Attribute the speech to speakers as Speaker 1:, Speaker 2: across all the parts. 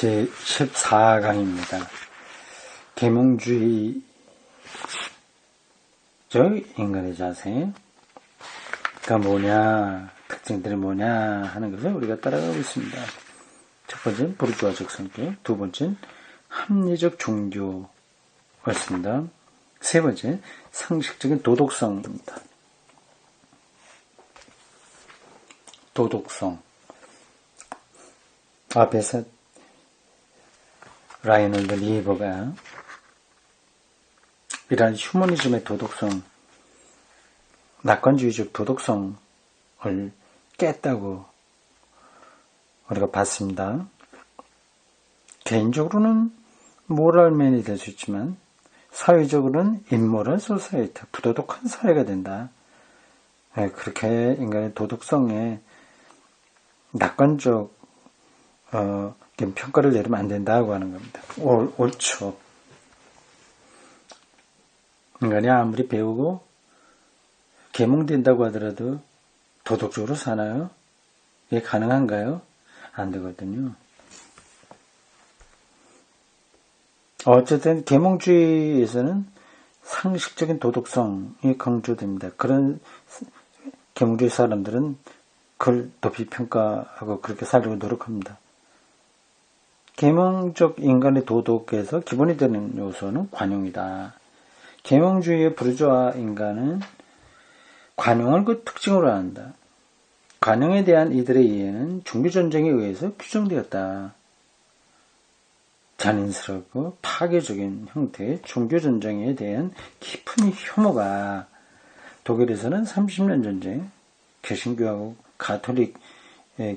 Speaker 1: 제14강입니다. 계몽주의적 인간의 자세가 뭐냐, 특징들이 뭐냐 하는 것을 우리가 따라가고 있습니다. 첫 번째는 부르주아적 성격, 두 번째는 합리적 종교였습니다. 세 번째, 상식적인 도덕성입니다. 도덕성. 앞에서 라이널드 리버가 이러한 휴머니즘의 도덕성, 낙관주의적 도덕성을 깼다고 우리가 봤습니다. 개인적으로는 모럴맨이 될 수 있지만 사회적으로는 인모럴 소사이티, 부도덕한 사회가 된다. 그렇게 인간의 도덕성에 낙관적 평가를 내리면 안 된다고 하는 겁니다. 옳죠. 인간이 아무리 배우고 계몽된다고 하더라도 도덕적으로 사나요? 이게 가능한가요? 안 되거든요. 어쨌든 계몽주의에서는 상식적인 도덕성이 강조됩니다. 그런 계몽주의 사람들은 그걸 높이 평가하고 그렇게 살려고 노력합니다. 계몽적 인간의 도덕에서 기본이 되는 요소는 관용이다. 계몽주의의 부르주아 인간은 관용을 그 특징으로 한다. 관용에 대한 이들의 이해는 종교전쟁에 의해서 규정되었다. 잔인스럽고 파괴적인 형태의 종교전쟁에 대한 깊은 혐오가 독일에서는 30년 전쟁, 개신교하고 가톨릭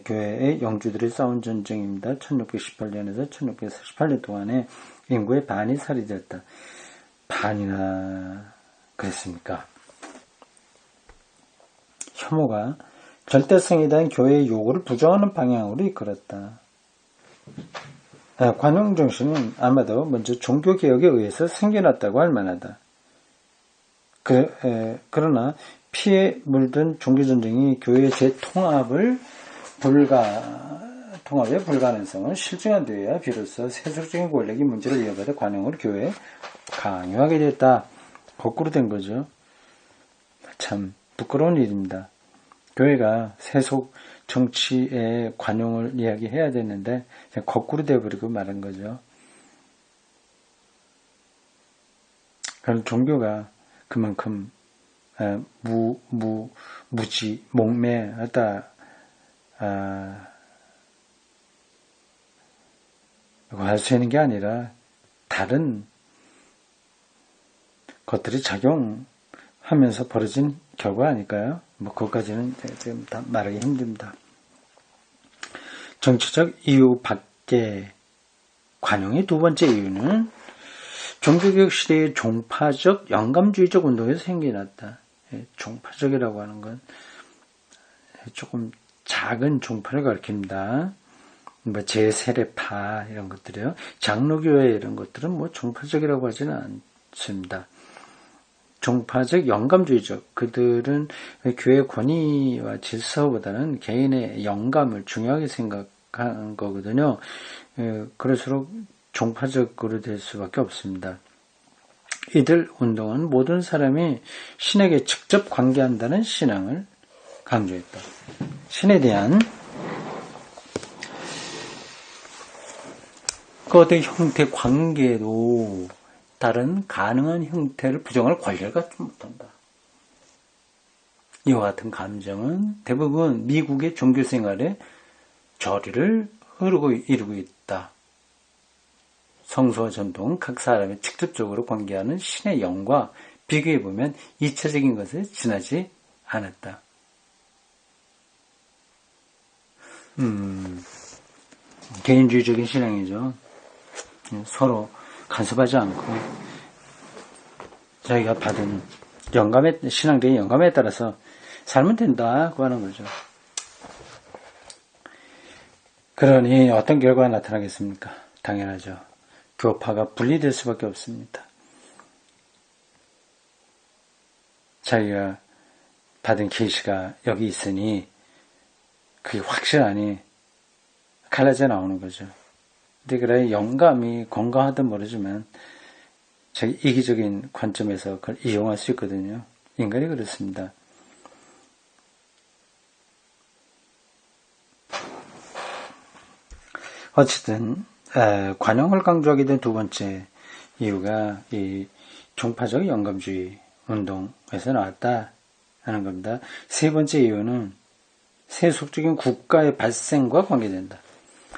Speaker 1: 교회의 영주들이 싸운 전쟁입니다. 1618년에서 1648년 동안에 인구의 반이 살해되었다. 반이나 그랬습니까? 혐오가 절대성에 대한 교회의 요구를 부정하는 방향으로 이끌었다. 관용정신은 아마도 먼저 종교개혁에 의해서 생겨났다고 할 만하다. 그러나 피에 물든 종교전쟁이 교회의 재통합의 불가능성을 실증하되어야 비로소 세속적인 권력이 문제를 이어받아 관용을 교회에 강요하게 됐다. 거꾸로 된 거죠. 참 부끄러운 일입니다. 교회가 세속 정치의 관용을 이야기해야 되는데 거꾸로 되어버리고 말한 거죠. 그런 종교가 그만큼 무지, 목매하다 할 수 있는 게 아니라 다른 것들이 작용하면서 벌어진 결과 아닐까요? 그것까지는 지금 다 말하기 힘듭니다. 정치적 이유 밖에 관용의 두 번째 이유는 종교개혁 시대의 종파적 영감주의적 운동에서 생겨났다. 종파적이라고 하는 건 조금 작은 종파를 가리킵니다. 제세례파 이런 것들이요. 장로교회 이런 것들은 종파적이라고 하지는 않습니다. 종파적 영감주의적, 그들은 교회 권위와 질서보다는 개인의 영감을 중요하게 생각한 거거든요. 그럴수록 종파적으로 될 수밖에 없습니다. 이들 운동은 모든 사람이 신에게 직접 관계한다는 신앙을 강조했다. 신에 대한 거대 형태 관계로 다른 가능한 형태를 부정할 권리를 갖지 못한다. 이와 같은 감정은 대부분 미국의 종교생활에 저리를 이루고 있다. 성소와 전통은 각 사람이 직접적으로 관계하는 신의 영과 비교해보면 이차적인 것에 지나지 않았다. 개인주의적인 신앙이죠. 서로 간섭하지 않고 자기가 받은 신앙적인 영감에 따라서 살면 된다고 하는 거죠. 그러니 어떤 결과가 나타나겠습니까? 당연하죠. 교파가 분리될 수밖에 없습니다. 자기가 받은 계시가 여기 있으니 그게 확실하니 갈라져 나오는 거죠. 근데 그래 영감이 건강하든 모르지만 자기 이기적인 관점에서 그걸 이용할 수 있거든요. 인간이 그렇습니다. 어쨌든 관용을 강조하게 된 두 번째 이유가 이 종파적 영감주의 운동에서 나왔다 하는 겁니다. 세 번째 이유는 세속적인 국가의 발생과 관계된다.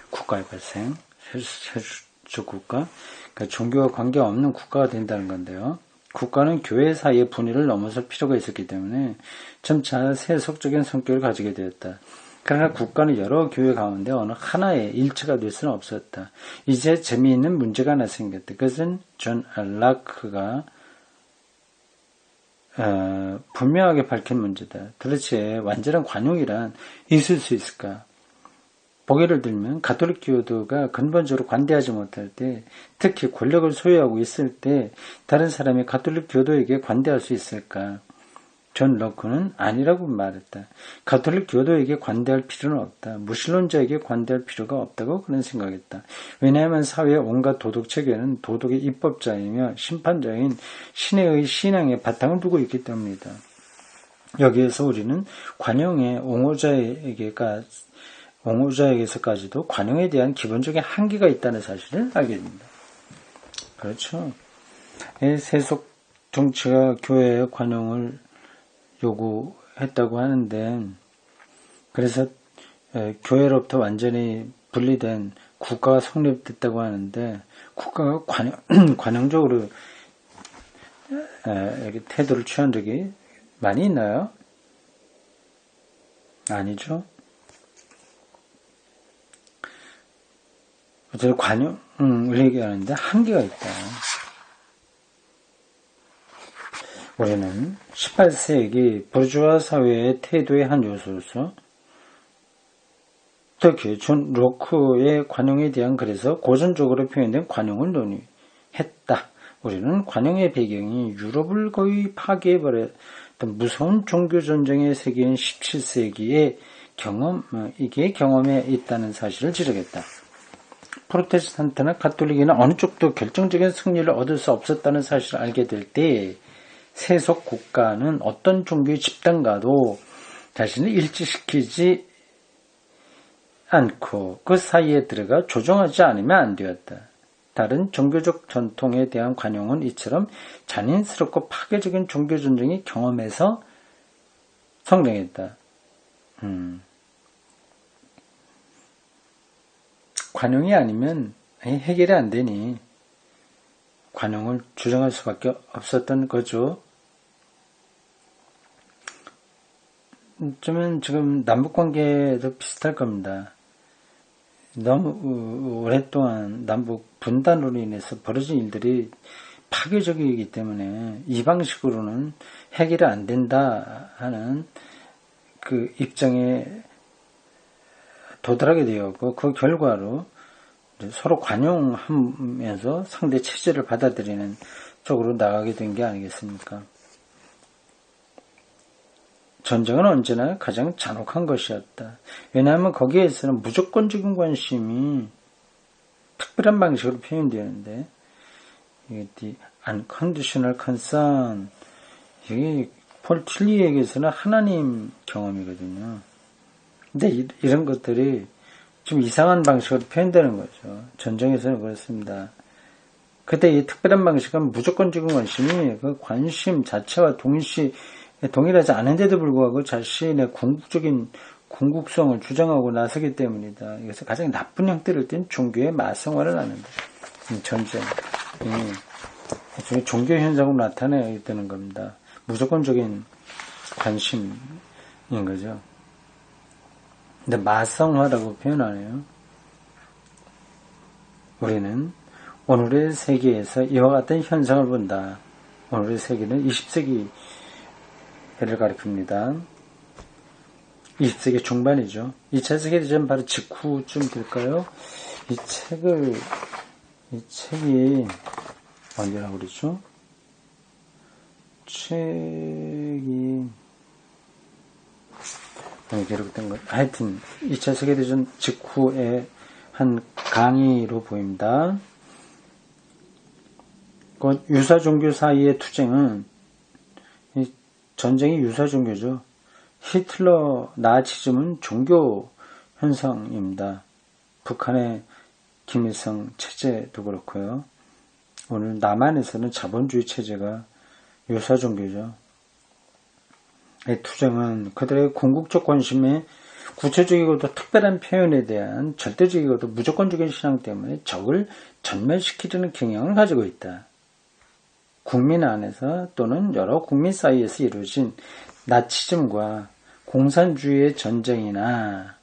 Speaker 1: 국가의 발생, 세속적 국가, 그러니까 종교와 관계없는 국가가 된다는 건데요. 국가는 교회 사이의 분위를 넘어설 필요가 있었기 때문에 점차 세속적인 성격을 가지게 되었다. 그러나 국가는 여러 교회 가운데 어느 하나의 일체가 될 수는 없었다. 이제 재미있는 문제가 하나 생겼다. 그것은 존 락크가 분명하게 밝힌 문제다. 도대체 완전한 관용이란 있을 수 있을까? 보기를 들면 가톨릭 교도가 근본적으로 관대하지 못할 때, 특히 권력을 소유하고 있을 때 다른 사람이 가톨릭 교도에게 관대할 수 있을까? 존 락크는 아니라고 말했다. 가톨릭 교도에게 관대할 필요는 없다. 무신론자에게 관대할 필요가 없다고 그는 생각했다. 왜냐하면 사회의 온갖 도덕 체계는 도덕의 입법자이며 심판자인 신의 신앙에 바탕을 두고 있기 때문이다. 여기에서 우리는 관용의 옹호자에게서까지도 관용에 대한 기본적인 한계가 있다는 사실을 알게 됩니다. 그렇죠. 세속 정치가 교회의 관용을 요구했다고 하는데, 그래서 교회로부터 완전히 분리된 국가가 성립됐다고 하는데, 국가가 관용적으로 이렇게 태도를 취한 적이 많이 있나요? 아니죠. 어쨌든 관용을 얘기하는데 한계가 있다. 우리는 18세기 부르주아 사회의 태도의 한 요소로서 특히 존 락크의 관용에 대한 글에서 고전적으로 표현된 관용을 논의했다. 우리는 관용의 배경이 유럽을 거의 파괴해버렸던 무서운 종교전쟁의 세계인 17세기의 이게 경험에 있다는 사실을 지적했다. 프로테스탄트나 가톨릭이나 어느 쪽도 결정적인 승리를 얻을 수 없었다는 사실을 알게 될 때 세속 국가는 어떤 종교의 집단과도 자신을 일치시키지 않고 그 사이에 들어가 조정하지 않으면 안 되었다. 다른 종교적 전통에 대한 관용은 이처럼 잔인스럽고 파괴적인 종교전쟁의 경험에서 성장했다. 관용이 아니면 해결이 안 되니 관용을 주장할 수밖에 없었던 거죠. 좀 지금 남북관계도 비슷할 겁니다. 너무 오랫동안 남북 분단으로 인해서 벌어진 일들이 파괴적이기 때문에 이 방식으로는 해결이 안 된다 하는 그 입장에 도달하게 되었고, 그 결과로 서로 관용하면서 상대 체제를 받아들이는 쪽으로 나가게 된 게 아니겠습니까? 전쟁은 언제나 가장 잔혹한 것이었다. 왜냐하면 거기에서는 무조건적인 관심이 특별한 방식으로 표현되는데, 이게 unconditional concern, 이게 폴 틸리에게서는 하나님 경험이거든요. 근데 이런 것들이 좀 이상한 방식으로 표현되는 거죠. 전쟁에서는 그렇습니다. 그때 이 특별한 방식은 무조건적인 관심이 그 관심 자체와 동일하지 않은데도 불구하고 자신의 궁극성을 주장하고 나서기 때문이다. 이것은 가장 나쁜 형태를 띤 종교의 마성화를 하는 전쟁. 종교 현상으로 나타내야 되는 겁니다. 무조건적인 관심인 거죠. 근데 마성화라고 표현하네요. 우리는 오늘의 세계에서 이와 같은 현상을 본다. 오늘의 세계는 20세기를 가리킵니다. 20세기 중반이죠. 2차 세계대전 바로 직후쯤 될까요? 이 책이 언제라고 그러죠? 책이 기록된 것. 하여튼 2차 세계대전 직후에 한 강의로 보입니다. 그 유사 종교 사이의 투쟁은 전쟁이 유사 종교죠. 히틀러 나치즘은 종교 현상입니다. 북한의 김일성 체제도 그렇고요. 오늘 남한에서는 자본주의 체제가 유사 종교죠. 이 투쟁은 그들의 궁극적 관심에 구체적이고도 특별한 표현에 대한 절대적이고도 무조건적인 신앙 때문에 적을 전멸시키려는 경향을 가지고 있다. 국민 안에서 또는 여러 국민 사이에서 이루어진 나치즘과 공산주의의 전쟁이나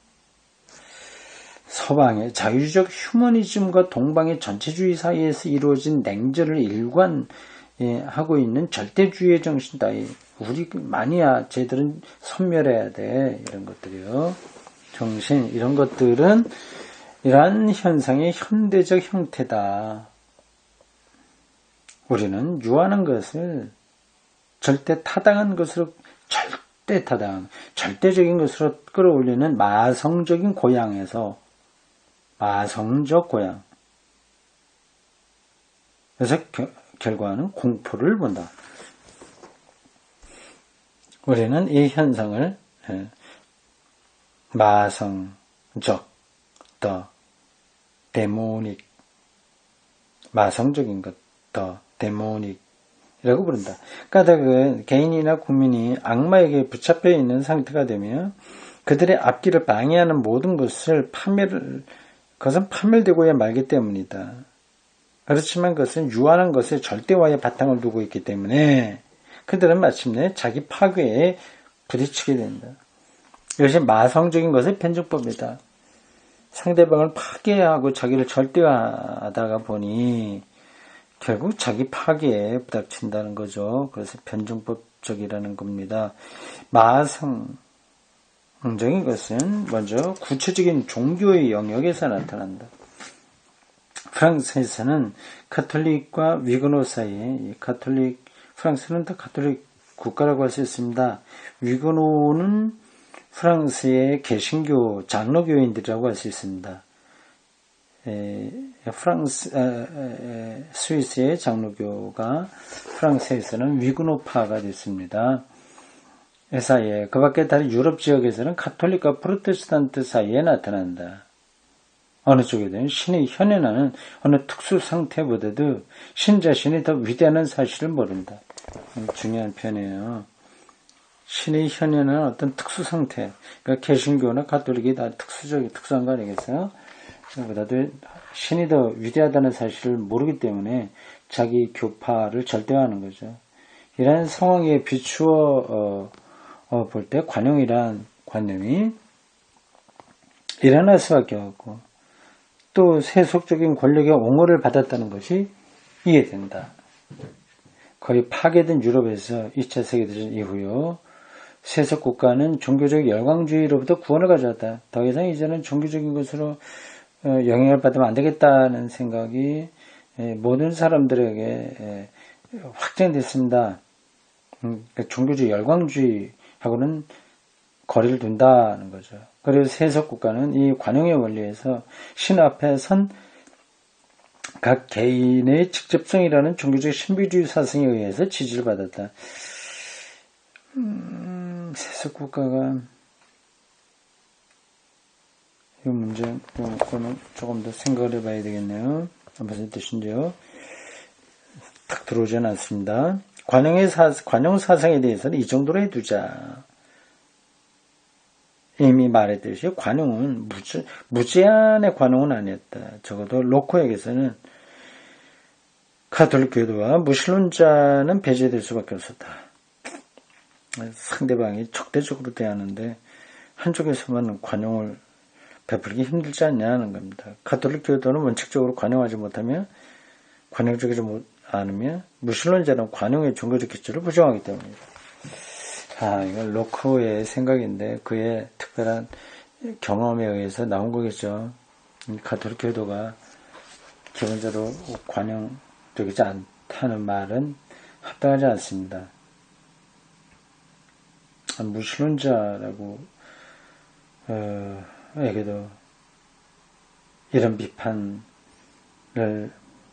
Speaker 1: 서방의 자유주의적 휴머니즘과 동방의 전체주의 사이에서 이루어진 냉전을 일관하고 있는 절대주의의 정신 따위 우리 만이야 쟤들은 섬멸해야 돼 이런 것들이요. 정신 이런 것들은 이러한 현상의 현대적 형태다. 우리는 유한한 것을 절대 타당한 것으로 절대 타당 절대적인 것으로 끌어올리는 마성적인 고향에서 마성적 고향 그래서 결과는 공포를 본다. 우리는 이 현상을 마성적, 더 데모닉, 마성적인 것, 더 데모닉이라고 부른다. 까닭은 개인이나 국민이 악마에게 붙잡혀 있는 상태가 되면 그들의 앞길을 방해하는 모든 것을 그것은 파멸되고야 말기 때문이다. 그렇지만 그것은 유한한 것에 절대화의 바탕을 두고 있기 때문에 그들은 마침내 자기 파괴에 부딪히게 된다. 이것이 마성적인 것의 편증법이다. 상대방을 파괴하고 자기를 절대화하다가 보니 결국 자기 파괴에 부닥친다는 거죠. 그래서 편증법적이라는 겁니다. 마성적인 것은 먼저 구체적인 종교의 영역에서 나타난다. 프랑스에서는 가톨릭과 위그노 사이에 프랑스는 다 가톨릭 국가라고 할 수 있습니다. 위그노는 프랑스의 개신교 장로교인들이라고 할 수 있습니다. 스위스의 장로교가 프랑스에서는 위그노파가 됐습니다. 이 사이에 그 밖에 다른 유럽 지역에서는 가톨릭과 프로테스탄트 사이에 나타난다. 어느 쪽이든 신의 현현하는 어느 특수 상태보다도 신 자신이 더 위대한 사실을 모른다. 중요한 표현이에요. 신의 현현한 어떤 특수 상태, 그러니까 개신교나 가톨릭이 다 특수한 거 아니겠어요? 그보다도 신이 더 위대하다는 사실을 모르기 때문에 자기 교파를 절대화하는 거죠. 이러한 상황에 비추어 볼 때 관용이란 관념이 일어날 수밖에 없고 또 세속적인 권력의 옹호를 받았다는 것이 이해된다. 거의 파괴된 유럽에서 2차 세계대전 이후요. 세속 국가는 종교적 열광주의로부터 구원을 가져왔다. 더 이상 이제는 종교적인 것으로 영향을 받으면 안 되겠다는 생각이 모든 사람들에게 확정됐습니다. 종교적 열광주의하고는 거리를 둔다는 거죠. 그래서 세속 국가는 이 관용의 원리에서 신 앞에 선 각 개인의 직접성이라는 종교적 신비주의 사상에 의해서 지지를 받았다. 세속 국가가 이 문제, 이거는 조금 더 생각을 해봐야 되겠네요. 무슨 뜻인지요? 딱 들어오지는 않습니다. 관용 사상에 대해서는 이 정도로 해두자. 이미 말했듯이 관용은 무제한의 관용은 아니었다. 적어도 로코에게서는 가톨릭 교도와 무신론자는 배제될 수밖에 없었다. 상대방이 적대적으로 대하는데 한쪽에서만 관용을 베풀기 힘들지 않냐는 겁니다. 가톨릭 교도는 원칙적으로 관용하지 못하면 관용적이지 않으면 무신론자는 관용의 종교적 기초를 부정하기 때문입니다. 이건 로코의 생각인데 그의 특별한 경험에 의해서 나온 거겠죠. 가톨릭 교도가 기본적으로 관용적이지 않다는 말은 합당하지 않습니다. 무신론자라고 에게도 이런 비판을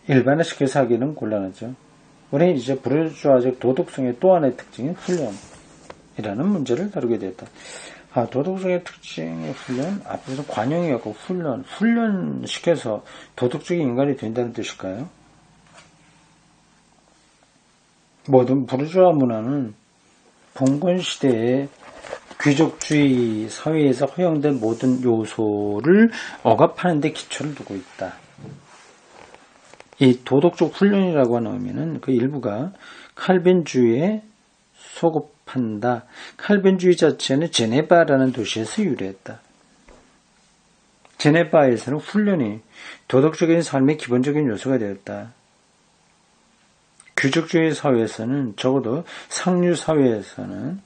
Speaker 1: 일반화시켜서 하기는 곤란하죠. 우리는 이제 부르주아적 도덕성의 또 하나의 특징인 훈련이라는 문제를 다루게 되었다. 도덕성의 특징의 훈련? 앞에서 관용이었고 훈련시켜서 도덕적인 인간이 된다는 뜻일까요? 모든 부르주아 문화는 봉건시대의 귀족주의 사회에서 허용된 모든 요소를 억압하는 데 기초를 두고 있다. 이 도덕적 훈련이라고 하는 의미는 그 일부가 칼빈주의에 소급한다. 칼빈주의 자체는 제네바라는 도시에서 유래했다. 제네바에서는 훈련이 도덕적인 삶의 기본적인 요소가 되었다. 귀족주의 사회에서는, 적어도 상류 사회에서는,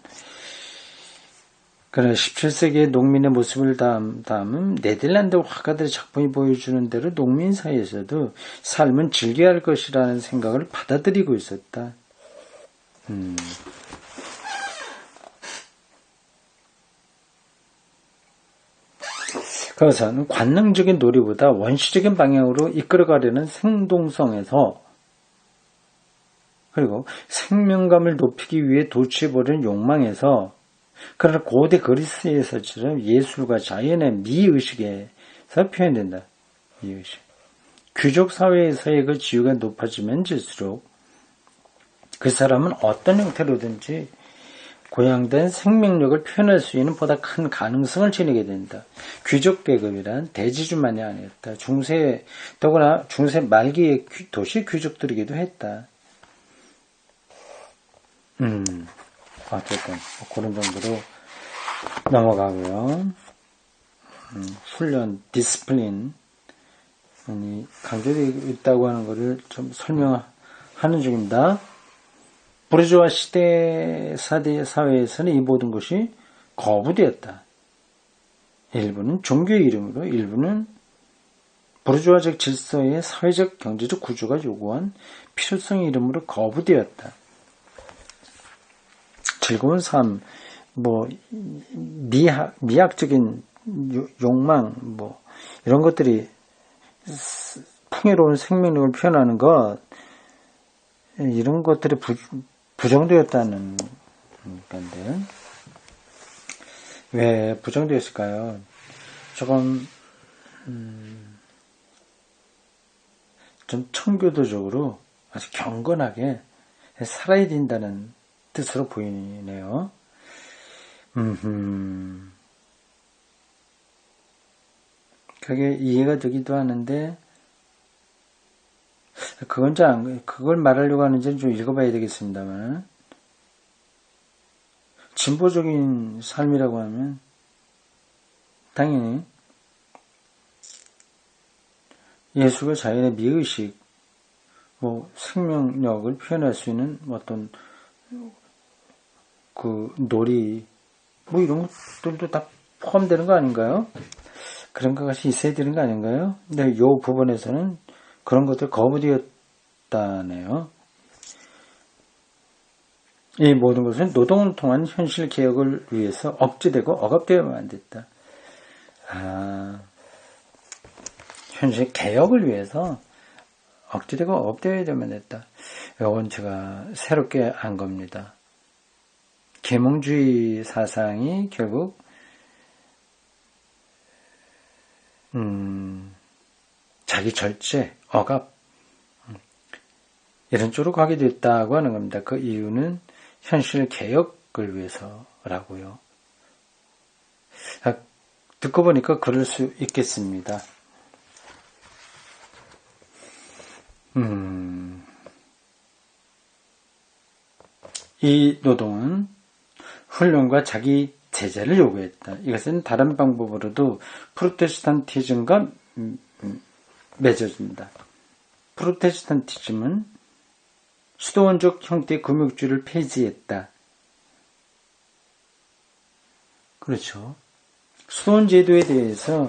Speaker 1: 그러나 17세기의 농민의 모습을 담은 네덜란드 화가들의 작품이 보여주는 대로 농민 사이에서도 삶은 즐겨야 할 것이라는 생각을 받아들이고 있었다. 그것은 관능적인 놀이보다 원시적인 방향으로 이끌어가려는 생동성에서, 그리고 생명감을 높이기 위해 도취해버리는 욕망에서, 그러나 고대 그리스에서처럼 예술과 자연의 미의식에서 표현된다. 미의식. 귀족 사회에서의 그 지위가 높아지면 질수록 그 사람은 어떤 형태로든지 고양된 생명력을 표현할 수 있는 보다 큰 가능성을 지니게 된다. 귀족 계급이란 대지주만이 아니었다. 더구나 중세 말기의 도시 귀족들이기도 했다. 어쨌든 그런 정도로 넘어가고요. 훈련, 디스플린이 강조되어 있다고 하는 것을 좀 설명하는 중입니다. 부르주아 시대 사회에서는 이 모든 것이 거부되었다. 일부는 종교의 이름으로, 일부는 부르주아적 질서의 사회적 경제적 구조가 요구한 필요성의 이름으로 거부되었다. 즐거운 삶, 미학적인 욕망, 이런 것들이 풍요로운 생명력을 표현하는 것, 이런 것들이 부정되었다는 건데, 왜 부정되었을까요? 조금, 좀 청교도적으로 아주 경건하게 살아야 된다는 뜻으로 보이네요. 그게 이해가 되기도 하는데, 그걸 말하려고 하는지는 좀 읽어봐야 되겠습니다만, 진보적인 삶이라고 하면, 당연히, 예술과 자연의 미의식, 생명력을 표현할 수 있는 어떤, 놀이, 이런 것들도 다 포함되는 거 아닌가요? 그런 것이 있어야 되는 거 아닌가요? 근데 이 부분에서는 그런 것들 거부되었다네요. 이 모든 것은 노동을 통한 현실 개혁을 위해서 억제되고 억압되어야만 안 됐다. 현실 개혁을 위해서 억제되고 억압되어야만 됐다. 이건 제가 새롭게 안 겁니다. 계몽주의 사상이 결국 자기 절제, 억압 이런 쪽으로 가게 됐다고 하는 겁니다. 그 이유는 현실 개혁을 위해서라고요. 듣고 보니까 그럴 수 있겠습니다. 이 노동은 훈련과 자기 제재를 요구했다. 이것은 다른 방법으로도 프로테스탄티즘과 맺어집니다. 프로테스탄티즘은 수도원적 형태의 금욕주의를 폐지했다. 그렇죠. 수도원 제도에 대해서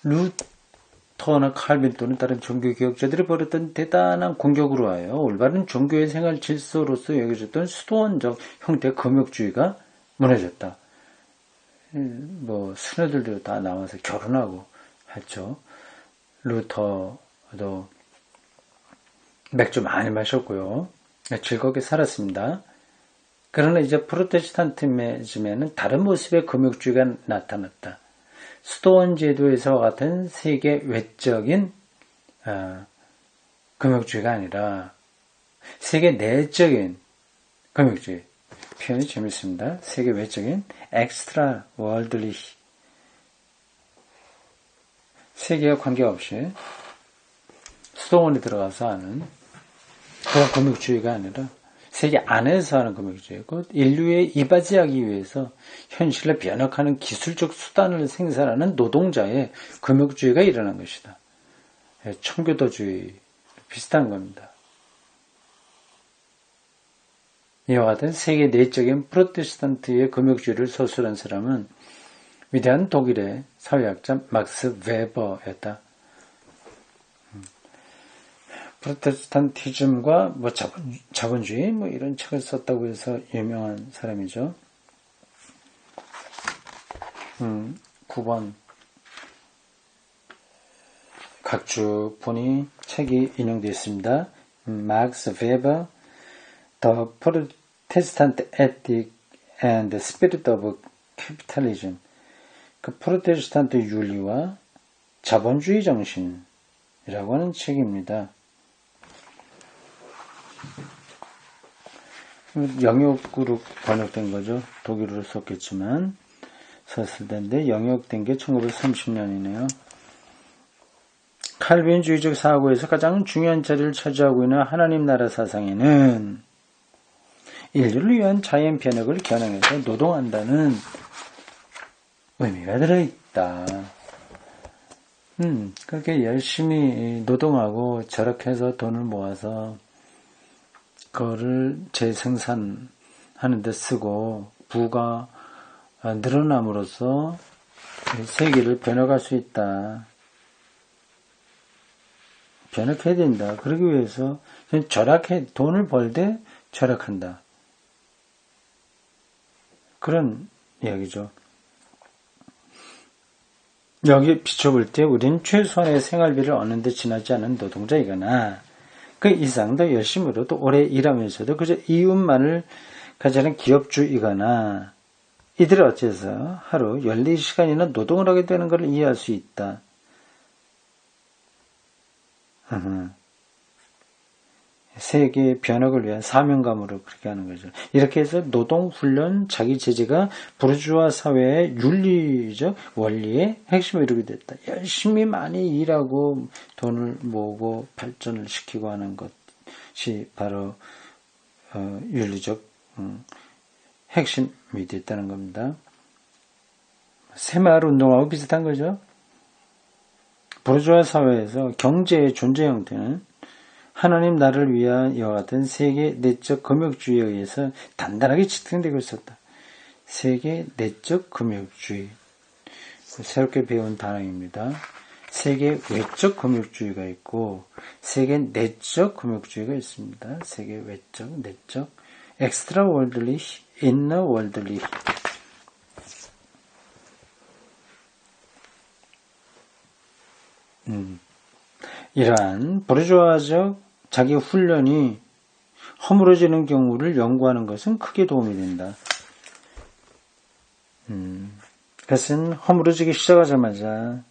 Speaker 1: 루터나 칼빈 또는 다른 종교개혁자들이 벌였던 대단한 공격으로 하여 올바른 종교의 생활 질서로서 여겨졌던 수도원적 형태의 금욕주의가 무너졌다. 수녀들도 다 나와서 결혼하고 했죠. 루터도 맥주 많이 마셨고요. 즐겁게 살았습니다. 그러나 이제 프로테스탄티즘에는 다른 모습의 금욕주의가 나타났다. 수도원 제도에서와 같은 세계 외적인 금욕주의가 아니라 세계 내적인 금욕주의. 표현이 재밌습니다. 세계 외적인 엑스트라 월드리, 세계와 관계없이 수도원에 들어가서 하는 그런 금욕주의가 아니라 세계 안에서 하는 금욕주의고, 인류에 이바지하기 위해서 현실을 변혁하는 기술적 수단을 생산하는 노동자의 금욕주의가 일어난 것이다. 청교도주의 비슷한 겁니다. 이와 같은 세계 내적인 프로테스탄트의 금욕주의를 서술한 사람은 위대한 독일의 사회학자 막스 웨버였다. 프로테스탄티즘과 자본주의 이런 책을 썼다고 해서 유명한 사람이죠. 9번 각주 본이 책이 인용되어 있습니다. 막스 웨버 The Protestant Ethic and the Spirit of Capitalism, 그 프로테스탄트 윤리와 자본주의 정신이라고 하는 책입니다. 영역으로 번역된 거죠. 독일어로 썼겠지만 썼을 텐데 영역된 게 1930년이네요. 칼빈주의적 사고에서 가장 중요한 자리를 차지하고 있는 하나님 나라 사상에는 인류를 위한 자연 변혁을 겨냥해서 노동한다는 의미가 들어있다. 그렇게 열심히 노동하고 저렇게 해서 돈을 모아서 그거를 재생산하는 데 쓰고 부가 늘어남으로써 세계를 변혁할 수 있다. 변혁해야 된다. 그러기 위해서 돈을 벌 때 절약한다. 그런 이야기죠. 여기 비춰볼 때 우리는 최소한의 생활비를 얻는 데 지나지 않은 노동자이거나 그 이상도 열심히로도 오래 일하면서도 그저 이윤만을 가지는 기업주이거나 이들을 어째서 하루 14시간이나 노동을 하게 되는 것을 이해할 수 있다. 세계의 변혁을 위한 사명감으로 그렇게 하는 거죠. 이렇게 해서 노동훈련, 자기제재가 부르주아 사회의 윤리적 원리의 핵심을 이루게 됐다. 열심히 많이 일하고 돈을 모으고 발전을 시키고 하는 것이 바로 윤리적 핵심이 됐다는 겁니다. 새마을운동하고 비슷한 거죠. 부르주아 사회에서 경제의 존재 형태는 하나님 나라를 위한 이와 같은 세계 내적 금욕주의에 의해서 단단하게 지탱되고 있었다. 세계 내적 금욕주의. 새롭게 배운 단어입니다. 세계 외적 금욕주의가 있고 세계 내적 금욕주의가 있습니다. 세계 외적, 내적. extra worldly, inner worldly. 이러한 부르주아적 자기 훈련이 허물어지는 경우를 연구하는 것은 크게 도움이 된다. 그것은 허물어지기 시작하자마자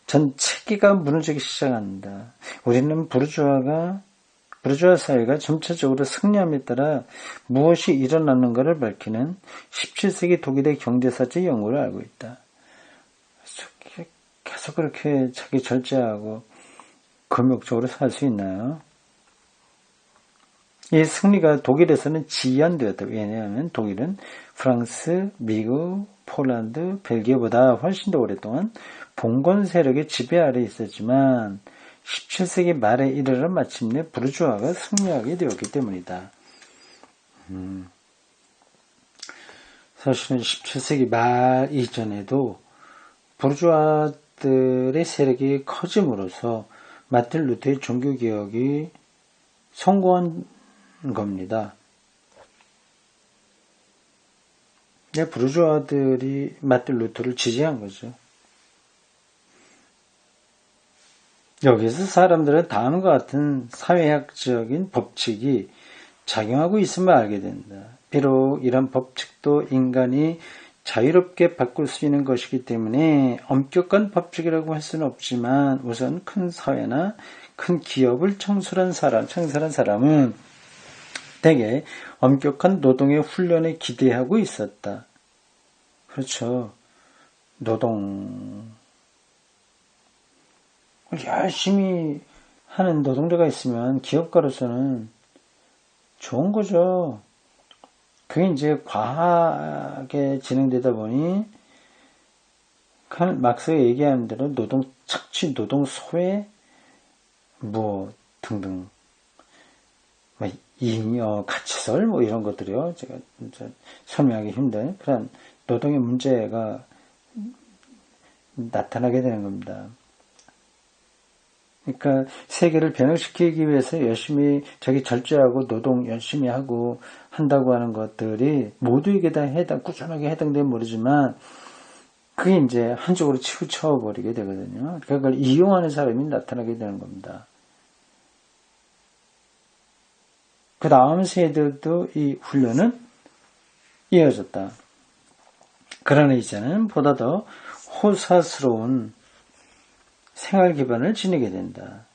Speaker 1: 전 체계가 무너지기 시작한다. 우리는 부르주아 사회가 점차적으로 승리함에 따라 무엇이 일어나는가를 밝히는 17세기 독일의 경제사적 연구를 알고 있다. 계속 그렇게 자기 절제하고 금욕적으로 살 수 있나요? 이 승리가 독일에서는 지연되었다. 왜냐하면 독일은 프랑스, 미국, 폴란드, 벨기에보다 훨씬 더 오랫동안 봉건 세력의 지배 아래 있었지만 17세기 말에 이르러 마침내 부르주아가 승리하게 되었기 때문이다. 사실은 17세기 말 이전에도 부르주아들의 세력이 커짐으로써 마틴 루터의 종교개혁이 성공한 겁니다. 부르주아들이 마틴 루터를 지지한 거죠. 여기서 사람들은 다음과 같은 사회학적인 법칙이 작용하고 있음을 알게 된다. 비록 이런 법칙도 인간이 자유롭게 바꿀 수 있는 것이기 때문에 엄격한 법칙이라고 할 수는 없지만 우선 큰 사회나 큰 기업을 창설한 사람은 대개 엄격한 노동의 훈련에 기대하고 있었다. 그렇죠. 노동 열심히 하는 노동자가 있으면 기업가로서는 좋은 거죠. 그게 이제 과하게 진행되다 보니 막스가 얘기하는 대로 노동 착취, 노동 소외, 뭐 등등, 가치설 뭐 이런 것들이요. 제가 설명하기 힘든 그런 노동의 문제가 나타나게 되는 겁니다. 그러니까 세계를 변형시키기 위해서 열심히 자기 절제하고 노동 열심히 하고 한다고 하는 것들이 모두에게 다 꾸준하게 해당되면 모르지만 그게 이제 한쪽으로 치우쳐 버리게 되거든요. 그걸 이용하는 사람이 나타나게 되는 겁니다. 그 다음 세대도 이 훈련은 이어졌다. 그러나 이제는 보다 더 호사스러운 생활 기반을 지니게 된다.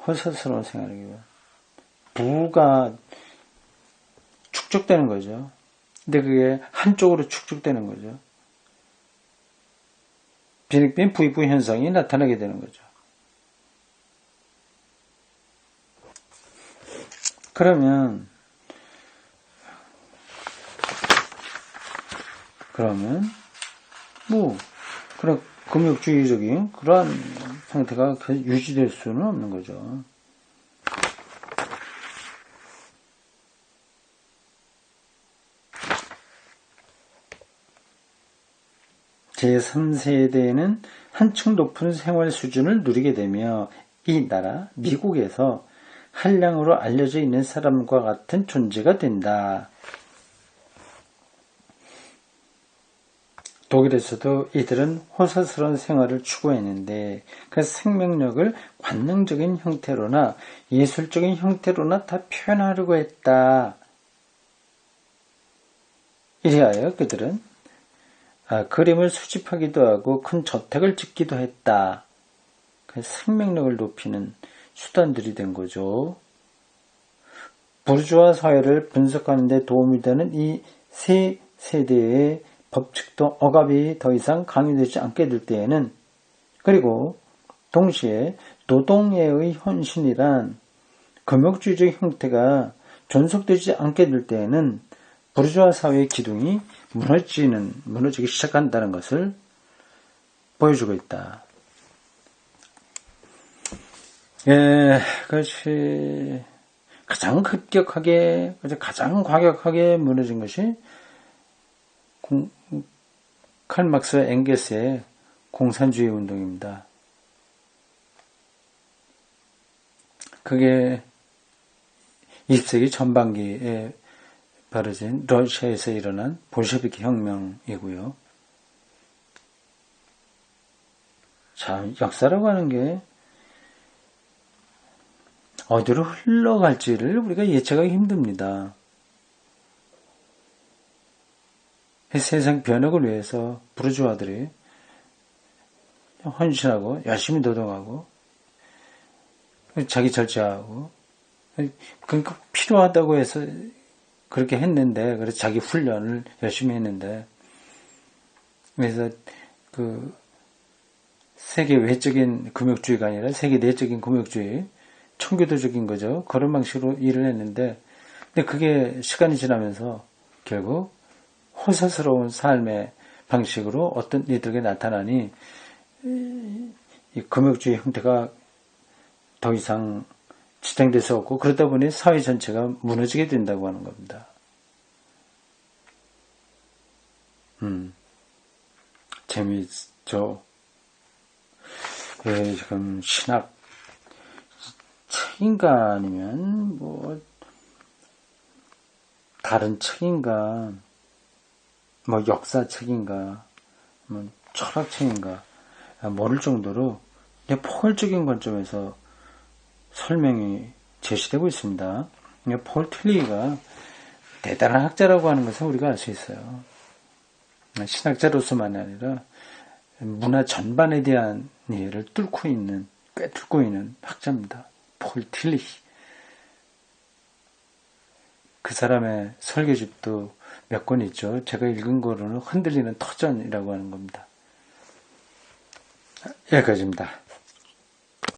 Speaker 1: 호사스러운 생활 기반. 부가 축적되는 거죠. 근데 그게 한쪽으로 축적되는 거죠. 빈익빈 부익부 현상이 나타나게 되는 거죠. 그러면 그런 금욕주의적인 그러한 상태가 유지될 수는 없는 거죠. 제3세대에는 한층 높은 생활 수준을 누리게 되며 이 나라 미국에서 한량으로 알려져 있는 사람과 같은 존재가 된다. 독일에서도 이들은 호사스러운 생활을 추구했는데 그 생명력을 관능적인 형태로나 예술적인 형태로나 다 표현하려고 했다. 이리하여 그들은 그림을 수집하기도 하고 큰 저택을 짓기도 했다. 그 생명력을 높이는 수단들이 된 거죠. 부르주아 사회를 분석하는 데 도움이 되는 이 세 세대의 법칙도 억압이 더 이상 강요되지 않게 될 때에는 그리고 동시에 노동예의 헌신이란 금욕주의적 형태가 존속되지 않게 될 때에는 부르주아 사회의 기둥이 무너지기 시작한다는 것을 보여주고 있다. 그것이 가장 급격하게, 가장 과격하게 무너진 것이 칼 막스 엥겔스의 공산주의 운동입니다. 그게 20세기 전반기에 벌어진 러시아에서 일어난 볼셰비키 혁명이고요. 참 역사라고 하는 게 어디로 흘러갈지를 우리가 예측하기 힘듭니다. 세상 변혁을 위해서 부르주아들이 헌신하고 열심히 노동하고 자기 절제하고 그러니까 필요하다고 해서 그렇게 했는데 그래서 자기 훈련을 열심히 했는데 그래서 그 세계 외적인 금욕주의가 아니라 세계 내적인 금욕주의 청교도적인 거죠. 그런 방식으로 일을 했는데 근데 그게 시간이 지나면서 결국 호사스러운 삶의 방식으로 어떤 이들에게 나타나니 이 금욕주의 형태가 더 이상 지탱될 수 없고 그러다 보니 사회 전체가 무너지게 된다고 하는 겁니다. 재미있죠. 지금 신학 책인가 아니면 뭐 다른 책인가 뭐 역사 책인가 뭐 철학 책인가 모를 정도로 포괄적인 관점에서 설명이 제시되고 있습니다. 폴 틸리가 대단한 학자라고 하는 것을 우리가 알 수 있어요. 신학자로서만이 아니라 문화 전반에 대한 이해를 꿰뚫고 있는 학자입니다. 폴 틸리. 그 사람의 설교집도 몇 권 있죠. 제가 읽은 거로는 흔들리는 터전이라고 하는 겁니다. 여기까지입니다.